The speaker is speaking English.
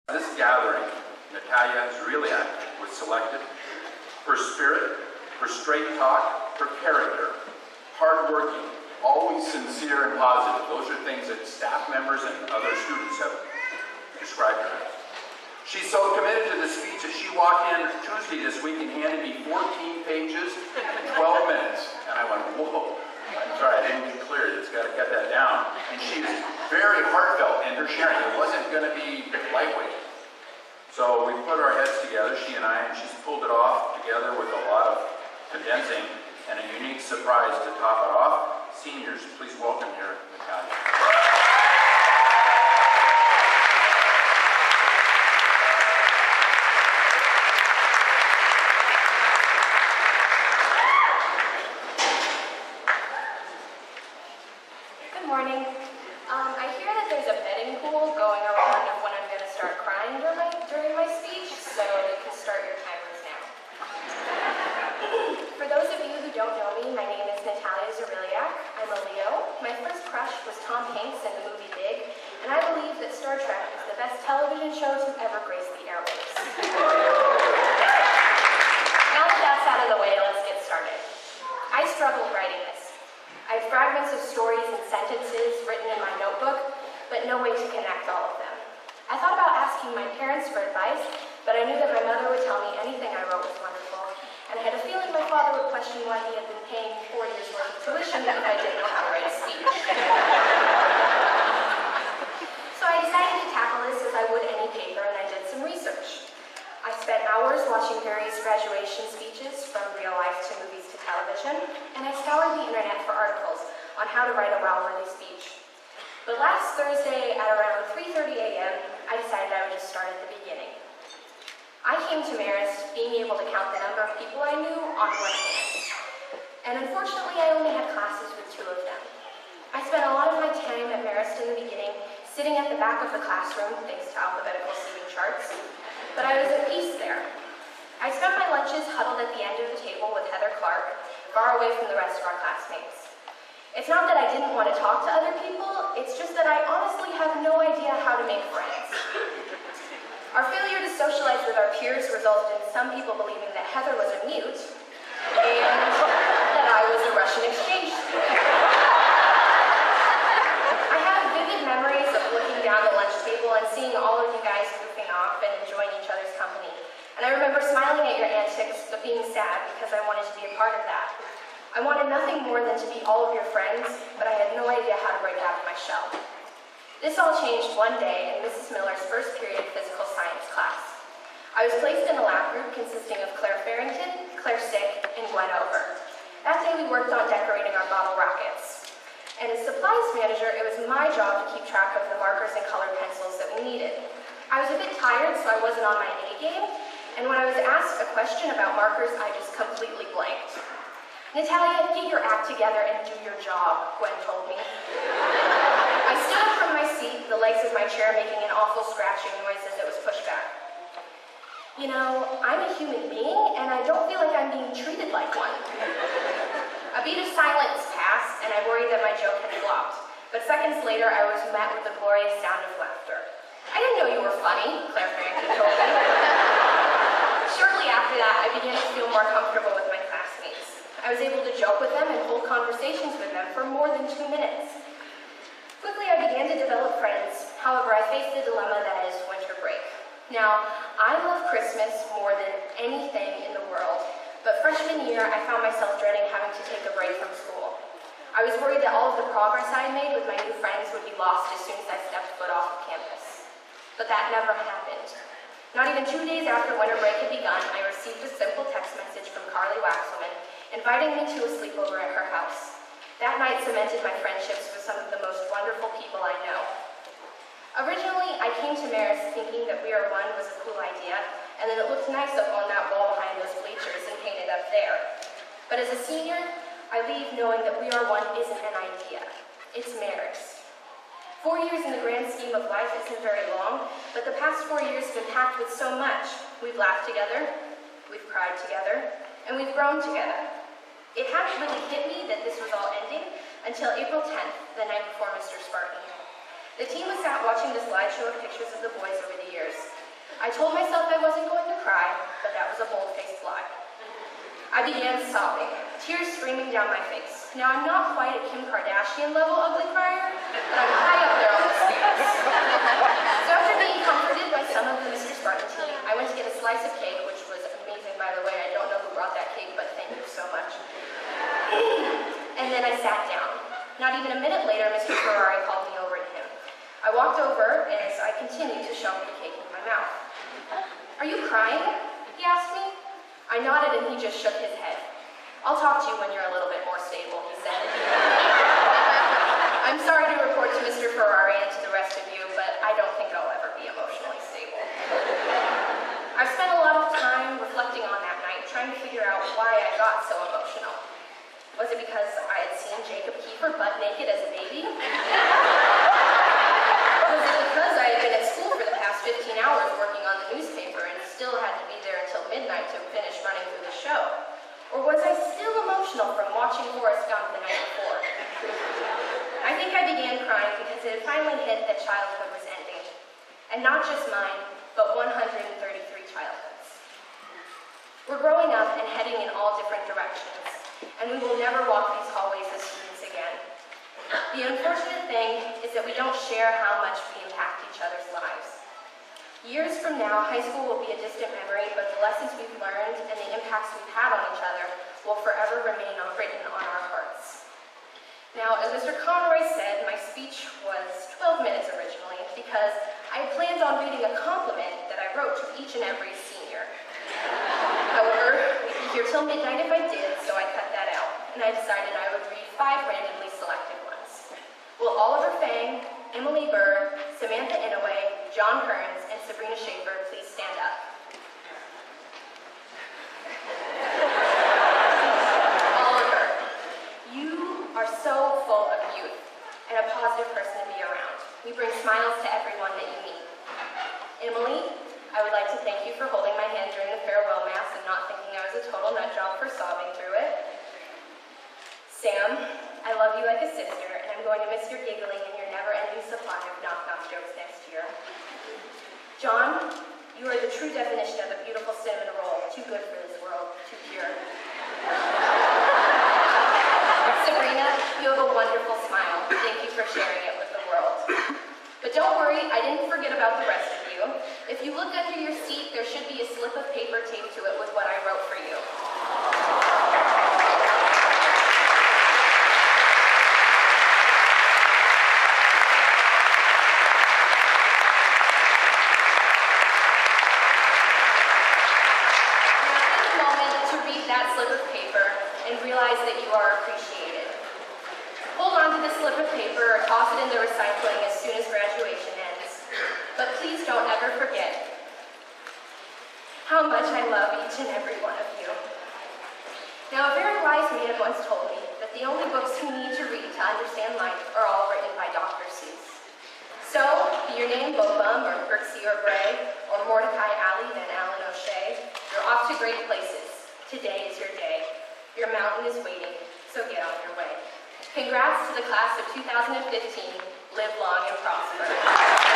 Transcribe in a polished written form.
This gathering, Natalia Zreliak was selected. Her spirit, her straight talk, her character, hardworking, always sincere and positive. Those are things that staff members and other students have described her as. She's so committed to the speech that she walked in Tuesday this week and handed me 14 pages in 12 minutes. And I went, whoa, I'm sorry, I didn't get clear. It's got to cut that down. And she was very heartfelt in her sharing. It wasn't going to be lightweight. So we put our heads together, she and I, and she's pulled it off together with a lot of condensing and a unique surprise to top it off. Seniors, please welcome your Natalia. Good morning. I hear that there's a betting pool going around of when I'm going to start crying during my speech, so you can start your timers now. For those of you who don't know me, my name is Natalia Zreliak. I'm a Leo. My first crush was Tom Hanks in the movie Big, and I believe that Star Trek is the best television show to ever grace the airwaves. Now that that's out of the way, let's get started. I struggled writing this. I have fragments of stories and sentences written in my notebook, but no way to connect all of them. I thought about asking my parents for advice, but I knew that my mother would tell me anything I wrote was wonderful, and I had a feeling my father would question why he had been paying 4 years' worth of tuition if I didn't know how to write a speech. So I decided to tackle this as I would any paper, and I did some research. I spent hours watching various graduation speeches, from real life to movies to television, and I scoured the internet for articles on how to write a well-worthy speech. But last Thursday at around 3:30 a.m., I decided I would just start at the beginning. I came to Marist being able to count the number of people I knew on one hand. And unfortunately, I only had classes with 2 of them. I spent a lot of my time at Marist in the beginning, sitting at the back of the classroom, thanks to alphabetical seating charts, but I was at peace there. I spent my lunches huddled at the end of the table with Heather Clark, far away from the rest of our classmates. It's not that I didn't want to talk to other people, it's just that I honestly have no idea how to make friends. Our failure to socialize with our peers resulted in some people believing that Heather was a mute and that I was a Russian exchange student. I have vivid memories of looking down the lunch table and seeing all of you guys goofing off and enjoying each other's company. And I remember smiling at your antics, but being sad because I wanted to be a part of that. I wanted nothing more than to be all of your friends, but I had no idea how to break out of my shell. This all changed one day in Mrs. Miller's first period physical science class. I was placed in a lab group consisting of Claire Farrington, Claire Sick, and Gwen Over. That day we worked on decorating our bottle rockets. And as supplies manager, it was my job to keep track of the markers and colored pencils that we needed. I was a bit tired, so I wasn't on my A game, and when I was asked a question about markers, I just completely blanked. Natalia, get your act together and do your job, Gwen told me. I stood up from my seat, the legs of my chair making an awful scratching noise as it was pushed back. You know, I'm a human being, and I don't feel like I'm being treated like one. A beat of silence passed, and I worried that my joke had flopped. But seconds later, I was met with the glorious sound of laughter. I didn't know you were funny, Claire Farrington told me. Shortly after that, I began to feel more comfortable with my classmates. I was able to joke with them and hold conversations with them for more than 2 minutes. Quickly, I began to develop friends. However, I faced the dilemma that is winter break. Now, I love Christmas more than anything in the world, but freshman year, I found myself dreading having to take a break from school. I was worried that all of the progress I had made with my new friends would be lost as soon as I stepped foot off the campus. But that never happened. Not even 2 days after winter break had begun, I received a simple text message from Carly Waxelman inviting me to a sleepover at her house. That night cemented my friendships with some of the most wonderful people I know. Originally, I came to Marist thinking that We Are One was a cool idea, and that it looked nice up on that wall behind those bleachers and painted up there. But as a senior, I leave knowing that We Are One isn't an idea. It's Marist. 4 years in the grand scheme of life isn't very long, but the past 4 years have been packed with so much. We've laughed together, we've cried together, and we've grown together. It hadn't really hit me that this was all ending until April 10th, the night before Mr. Spartan. The team was sat watching the slideshow of pictures of the boys over the years. I told myself I wasn't going to cry, but that was a bold-faced lie. I began sobbing, tears streaming down my face. Now, I'm not quite a Kim Kardashian level ugly crier, but I'm high up there on the stairs. So after being comforted by some of the Mr. Spartan tea, I went to get a slice of cake, which was amazing, by the way. I don't know who brought that cake, but thank you so much. And then I sat down. Not even a minute later, Mr. Ferrari called me over to him. I walked over as I continued to shove the cake in my mouth. "Are you crying?" he asked me. I nodded and he just shook his head. "I'll talk to you when you're a little bit more stable," he said. "I'm sorry to report to Mr. Ferrari and to the rest of you, but I don't think I'll ever be emotionally stable." I've spent a lot of time reflecting on that night, trying to figure out why I got so emotional. Was it because I had seen Jacob Kiefer butt naked as a baby? Was it because I had been at school for the past 15 hours working on the newspaper and still had to be there until midnight to finish running through the show? Or was I still emotional from watching Forrest Gump the night before? I think I began crying because it had finally hit that childhood was ending. And not just mine, but 133 childhoods. We're growing up and heading in all different directions, and we will never walk these hallways as students again. The unfortunate thing is that we don't share how much we impact each other's lives. Years from now, high school will be a distant memory, but the lessons we've learned and the impacts we've had on each other will forever remain written on our hearts. Now, as Mr. Conroy said, my speech was 12 minutes originally because I had planned on reading a compliment that I wrote to each and every senior. However, we'd be here till midnight if I did, so I cut that out, and I decided I would read 5 randomly selected ones. Will Oliver Fang, Emily Burr, Samantha Inouye, John Kearns, and Sabrina Schaefer please stand up? Oliver, you are so full of youth and a positive person to be around. You bring smiles to everyone that you meet. Emily, I would like to thank you for holding my hand during the farewell mass and not thinking I was a total nut job for sobbing through it. Sam, I love you like a sister, and I'm going to miss your giggling and your never-ending supply of knock-knock jokes next year. John, you are the true definition of a beautiful cinnamon roll, too good for this world, too pure. Sabrina, you have a wonderful smile. Thank you for sharing it with the world. But don't worry, I didn't forget about the rest of you. If you look under your seat, there should be a slip of paper taped to it with what I wrote for you. That slip of paper and realize that you are appreciated. Hold on to this slip of paper or toss it in the recycling as soon as graduation ends. But please don't ever forget how much I love each and every one of you. Now, a very wise man once told me that the only books you need to read to understand life are all written by Dr. Seuss. So, be your name Bo-Bum or Birksey or Bray or Mordecai Alley Van Allen O'Shea, you're off to great places. Today is your day. Your mountain is waiting, so get on your way. Congrats to the class of 2015. Live long and prosper.